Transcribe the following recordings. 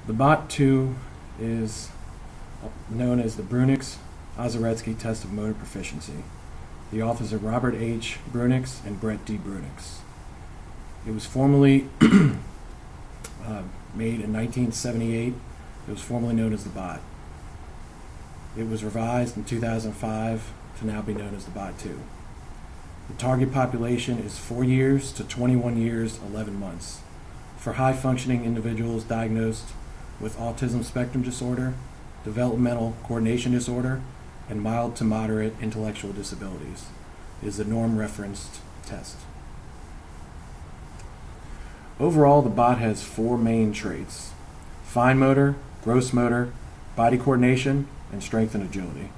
The BOT-2 is known as the Brunics-Ozoretsky test of motor proficiency. The authors are Robert H. Brunics and Brett D. Brunics. It was formally made in 1978. It was formerly known as the BOT. It was revised in 2005 to now be known as the BOT-2. The target population is 4 years to 21 years, 11 months. For high-functioning individuals diagnosed with autism spectrum disorder, developmental coordination disorder, and mild to moderate intellectual disabilities. It is the norm-referenced test. Overall, the BOT has 4 main traits: fine motor, gross motor, body coordination, and strength and agility.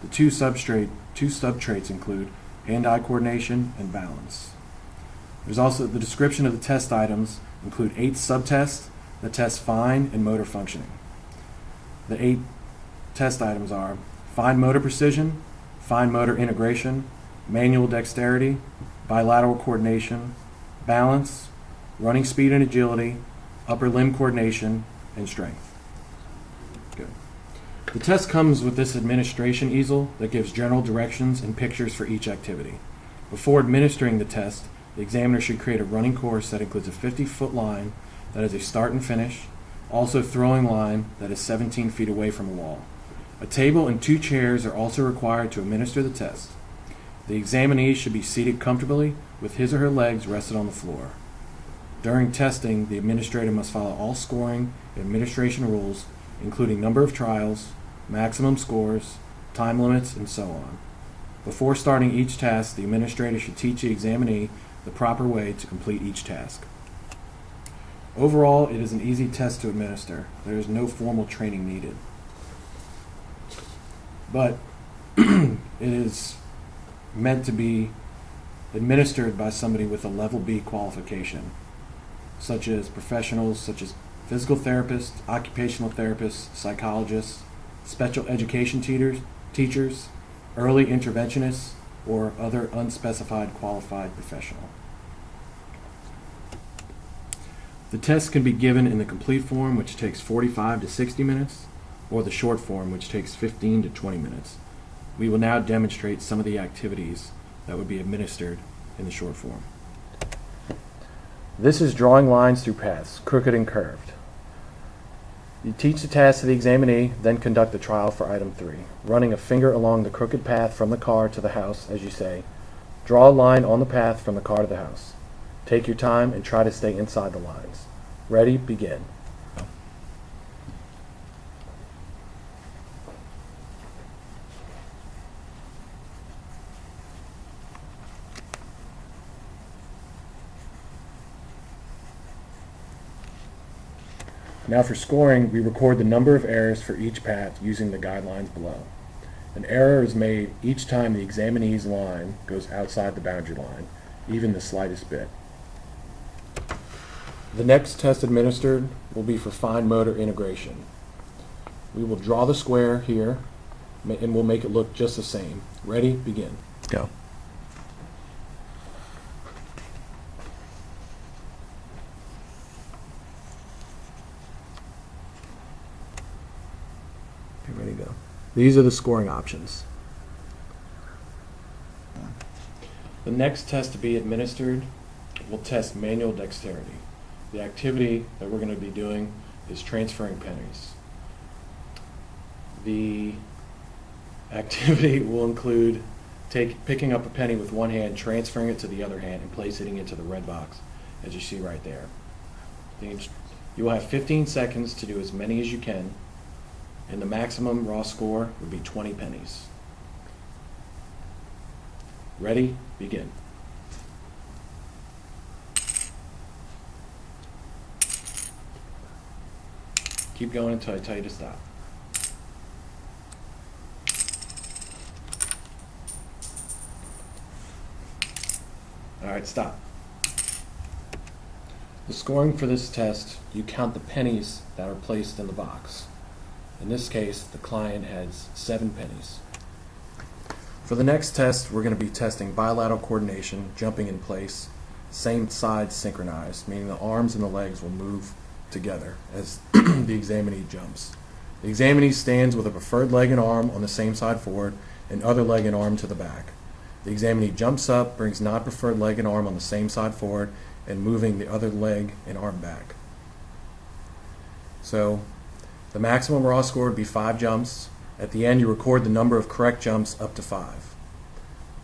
The two sub-traits include hand-eye coordination and balance. There's also the description of the test items include 8 subtests that test fine and motor functioning. The 8 test items are fine motor precision, fine motor integration, manual dexterity, bilateral coordination, balance, running speed and agility, upper limb coordination, and strength. Good. The test comes with this administration easel that gives general directions and pictures for each activity. Before administering the test, the examiner should create a running course that includes a 50-foot line that is a start and finish, also throwing line that is 17 feet away from a wall. A table and 2 chairs are also required to administer the test. The examinee should be seated comfortably with his or her legs rested on the floor. During testing, the administrator must follow all scoring and administration rules, including number of trials, maximum scores, time limits, and so on. Before starting each task, the administrator should teach the examinee the proper way to complete each task. Overall, it is an easy test to administer. There is no formal training needed. But it is meant to be administered by somebody with a level B qualification, such as professionals such as physical therapists, occupational therapists, psychologists, special education teachers, early interventionists, or other unspecified qualified professional. The test can be given in the complete form, which takes 45 to 60 minutes, or the short form, which takes 15 to 20 minutes. We will now demonstrate some of the activities that would be administered in the short form. This is drawing lines through paths, crooked and curved. You teach the task to the examinee, then conduct the trial for item 3. Running a finger along the crooked path from the car to the house, as you say. Draw a line on the path from the car to the house. Take your time and try to stay inside the lines. Ready, begin. Now for scoring, we record the number of errors for each path using the guidelines below. An error is made each time the examinee's line goes outside the boundary line, even the slightest bit. The next test administered will be for fine motor integration. We will draw the square here, and we'll make it look just the same. Ready? Begin. Go. Ready to go. These are the scoring options. The next test to be administered will test manual dexterity. The activity that we're going to be doing is transferring pennies. The activity will include picking up a penny with one hand, transferring it to the other hand, and placing it into the red box, as you see right there. You will have 15 seconds to do as many as you can, and the maximum raw score would be 20 pennies. Ready? Begin. Keep going until I tell you to stop. All right, stop. The scoring for this test, you count the pennies that are placed in the box. In this case, the client has 7 pennies. For the next test, we're going to be testing bilateral coordination, jumping in place, same sides synchronized, meaning the arms and the legs will move together as the examinee jumps. The examinee stands with a preferred leg and arm on the same side forward and other leg and arm to the back. The examinee jumps up, brings non-preferred leg and arm on the same side forward, and moving the other leg and arm back. So the maximum raw score would be 5 jumps. At the end, you record the number of correct jumps up to 5.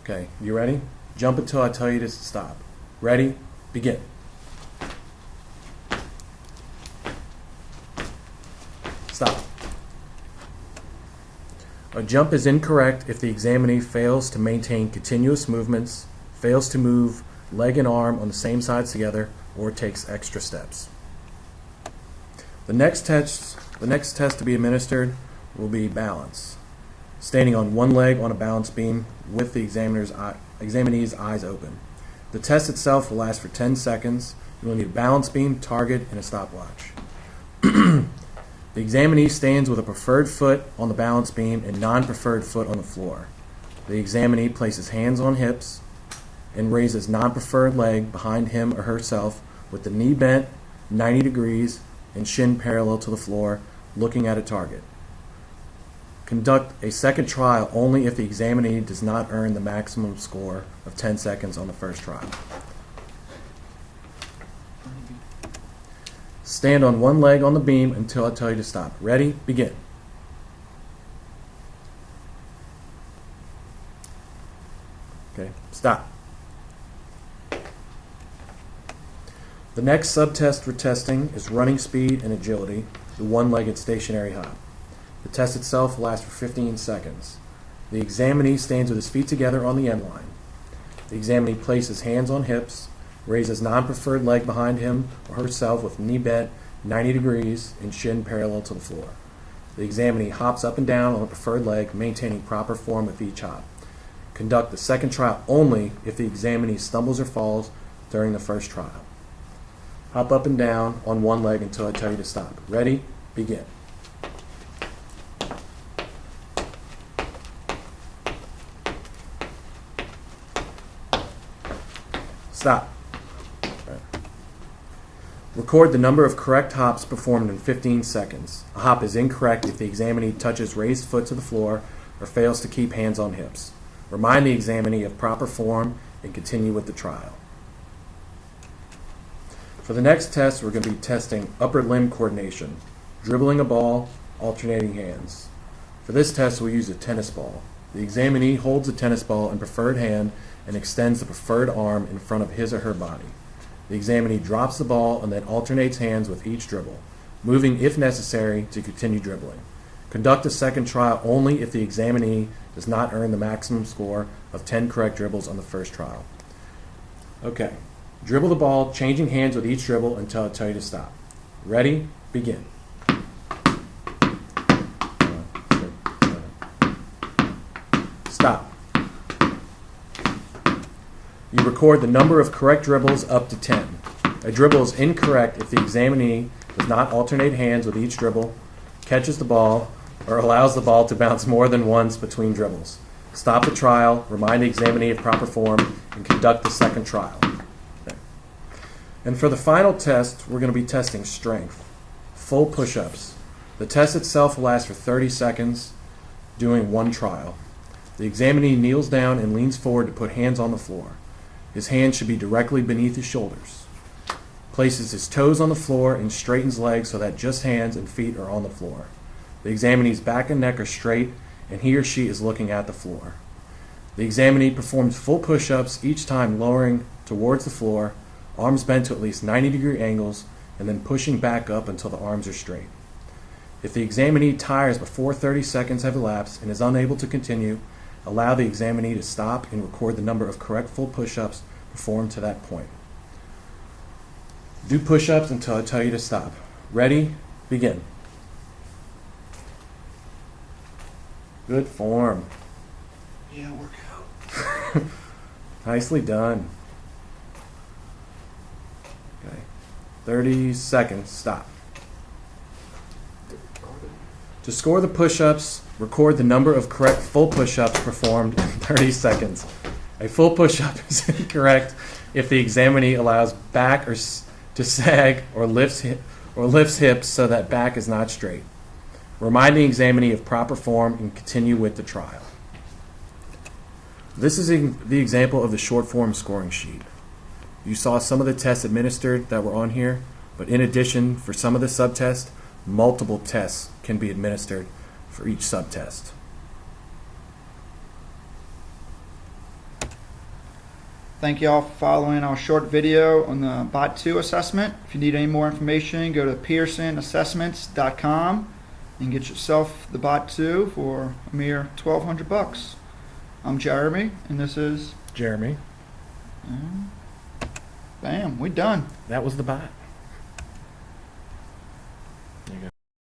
Okay, you ready? Jump until I tell you to stop. Ready? Begin. Stop. A jump is incorrect if the examinee fails to maintain continuous movements, fails to move leg and arm on the same sides together, or takes extra steps. The next test to be administered will be balance. Standing on one leg on a balance beam with the examinee's eyes open. The test itself will last for 10 seconds. You will need a balance beam, target, and a stopwatch. The examinee stands with a preferred foot on the balance beam and non-preferred foot on the floor. The examinee places hands on hips and raises non-preferred leg behind him or herself with the knee bent 90 degrees and shin parallel to the floor, looking at a target. Conduct a second trial only if the examinee does not earn the maximum score of 10 seconds on the first trial. Stand on one leg on the beam until I tell you to stop. Ready? Begin. Okay, stop. The next subtest for testing is running speed and agility, the one-legged stationary hop. The test itself will last for 15 seconds. The examinee stands with his feet together on the end line. The examinee places hands on hips, raises non-preferred leg behind him or herself with knee bent 90 degrees and shin parallel to the floor. The examinee hops up and down on the preferred leg, maintaining proper form with each hop. Conduct the second trial only if the examinee stumbles or falls during the first trial. Hop up and down on one leg until I tell you to stop. Ready? Begin. Stop. Record the number of correct hops performed in 15 seconds. A hop is incorrect if the examinee touches raised foot to the floor or fails to keep hands on hips. Remind the examinee of proper form and continue with the trial. For the next test, we're going to be testing upper limb coordination, dribbling a ball, alternating hands. For this test, we'll use a tennis ball. The examinee holds the tennis ball in preferred hand and extends the preferred arm in front of his or her body. The examinee drops the ball and then alternates hands with each dribble, moving if necessary to continue dribbling. Conduct a second trial only if the examinee does not earn the maximum score of 10 correct dribbles on the first trial. Okay, dribble the ball, changing hands with each dribble until I tell you to stop. Ready? Begin. Stop. You record the number of correct dribbles up to 10. A dribble is incorrect if the examinee does not alternate hands with each dribble, catches the ball, or allows the ball to bounce more than once between dribbles. Stop the trial, remind the examinee of proper form, and conduct the second trial. Okay. And for the final test, we're going to be testing strength. Full push-ups. The test itself will last for 30 seconds, doing one trial. The examinee kneels down and leans forward to put hands on the floor. His hands should be directly beneath his shoulders. Places his toes on the floor and straightens legs so that just hands and feet are on the floor. The examinee's back and neck are straight, and he or she is looking at the floor. The examinee performs full push-ups, each time lowering towards the floor, arms bent to at least 90-degree angles, and then pushing back up until the arms are straight. If the examinee tires before 30 seconds have elapsed and is unable to continue, allow the examinee to stop and record the number of correct full push-ups performed to that point. Do push-ups until I tell you to stop. Ready? Begin. Good form. Yeah, workout. Nicely done. Okay. 30 seconds. Stop. To score the push-ups, record the number of correct full push-ups performed in 30 seconds. A full push-up is incorrect if the examinee allows back or to sag or lifts or lifts hips so that back is not straight. Remind the examinee of proper form and continue with the trial. This is the example of the short form scoring sheet. You saw some of the tests administered that were on here, but in addition, for some of the subtests, multiple tests can be administered for each subtest. Thank you all for following our short video on the BOT-2 assessment. If you need any more information, go to pearsonassessments.com and get yourself the BOT-2 for a mere $1,200. I'm Jeremy, and this is Jeremy, Bam, we done. that was the bot.